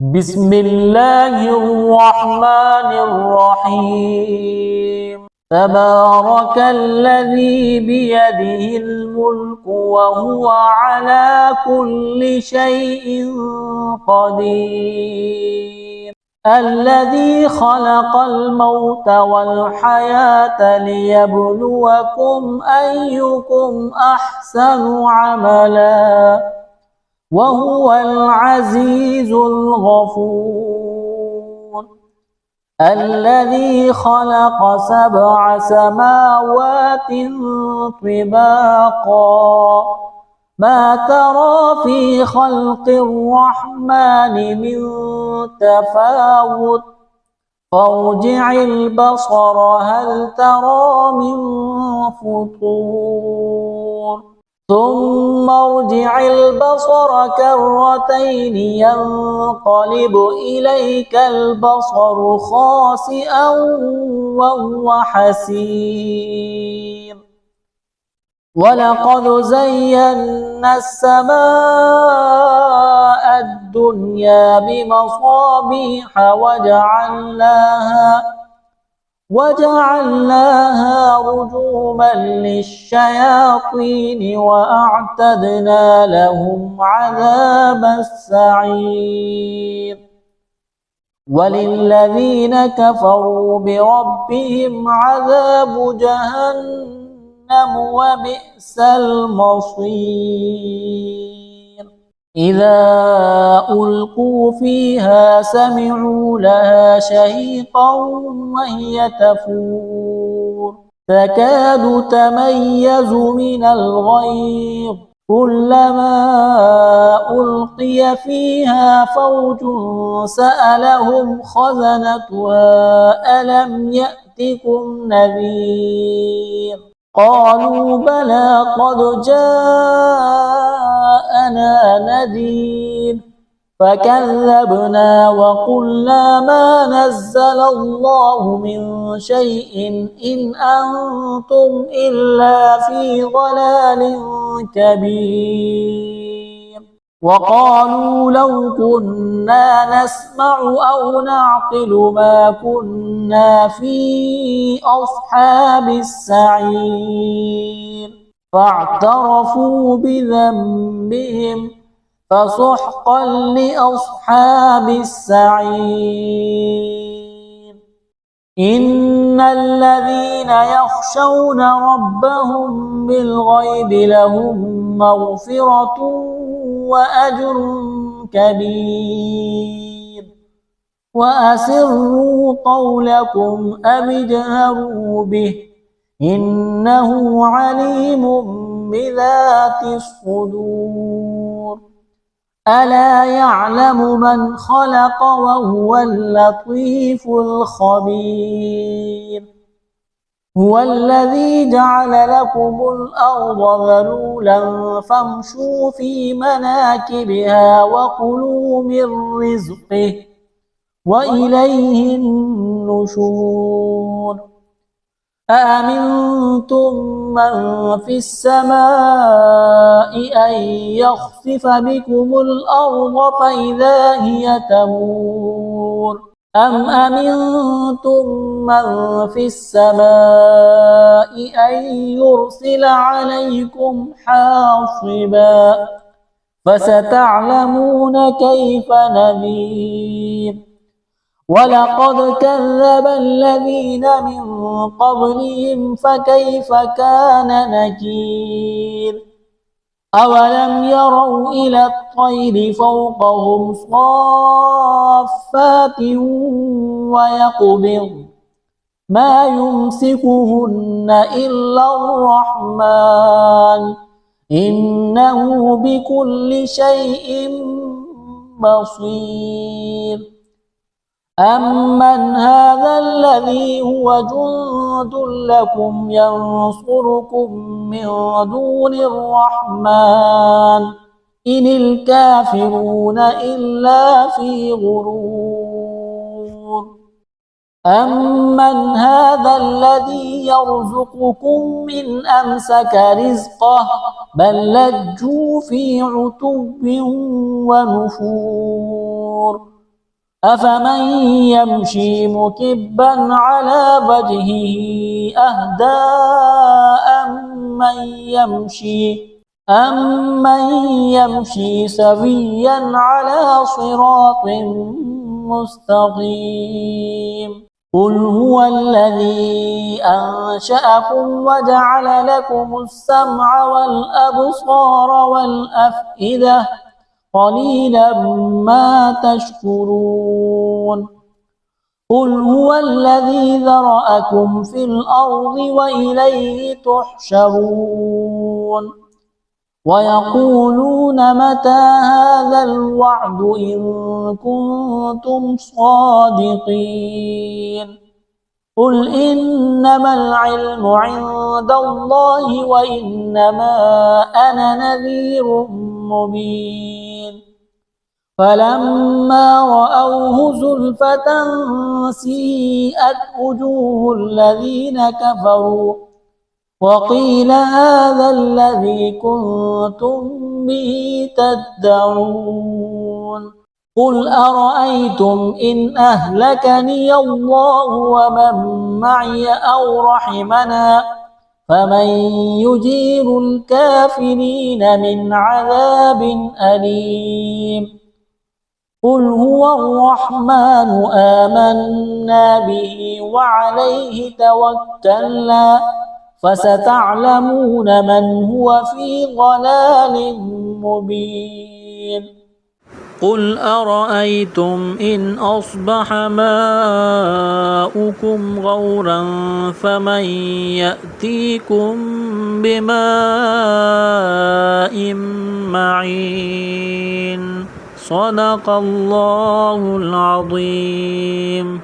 بسم الله الرحمن الرحيم. تبارك الذي بيده الملك وهو على كل شيء قدير. الذي خلق الموت والحياة ليبلوكم أيكم أحسن عملا وهو العزيز الغفور. الذي خلق 7 سماوات طباقا ما ترى في خلق الرحمن من تفاوت فارجع البصر هل ترى من فطور ثم ارجع البصر كرتين ينقلب إليك البصر خاسئا وهو حسير. ولقد زينا السماء الدنيا بمصابيح وجعلناها رجوما للشياطين وأعتدنا لهم عذاب السعير. وللذين كفروا بربهم عذاب جهنم وبئس المصير. إذا ألقوا فيها سمعوا لها شهيقا وهي تفور تكاد تميز من الغيظ كلما ألقي فيها فوج سألهم خزنتها ألم يأتكم نذير قالوا بلى قد جاءنا نذير فكذبنا وقلنا ما نزل الله من شيء إن أنتم إلا في ضلال كبير. وقالوا لو كنا نسمع أو نعقل ما كنا في أصحاب السعير فاعترفوا بذنبهم فسحقا لأصحاب السعير. إن الذين يخشون ربهم بالغيب لهم مغفرة وأجر كبير. وأسروا قولكم أو اجهروا به إنه عليم بذات الصدور. ألا يعلم من خلق وهو اللطيف الخبير. هو الذي جعل لكم الأرض ذلولا فامشوا في مناكبها وكلوا من رزقه وإليه النشور. أأمنتم من في السماء أن يخسف بكم الأرض فإذا هي تمور أم أمنتم من في السماء أن يرسل عليكم حاصبا فستعلمون كيف نذير. ولقد كذب الذين من قبلهم فكيف كان نكير. أولم يروا إلى الطير فوقهم صافات ويقبض ما يمسكهن إلا الرحمن إنه بكل شيء بصير. أمن هذا الذي هو جند لكم ينصركم من دون الرحمن إن الكافرون إلا في غرور. أمن هذا الذي يرزقكم من أمسك رزقه بل لجوا في عتب ونفور. أفمن يمشي مكبا على وجهه أهدى أمن يمشي سويا على صراط مستقيم قل هو الذي أنشأكم وجعل لكم السمع والأبصار والأفئدة قليلا ما تشكرون قل هو الذي ذرأكم في الأرض وإليه تحشرون ويقولون متى هذا الوعد إن كنتم صادقين قل إنما العلم عند الله وإنما أنا نذير مبين فلما رأوه زلفة سيئت وجوه الذين كفروا وقيل هذا الذي كنتم به تدعون قل أرأيتم إن أهلكني الله ومن معي أو رحمنا فمن يجير الكافرين من عذاب أليم قل هو الرحمن آمنا به وعليه توكلنا فستعلمون من هو في ضلال مبين قل أرأيتم إن أصبح ماؤكم غورا فمن يأتيكم بماء معين صدق الله العظيم.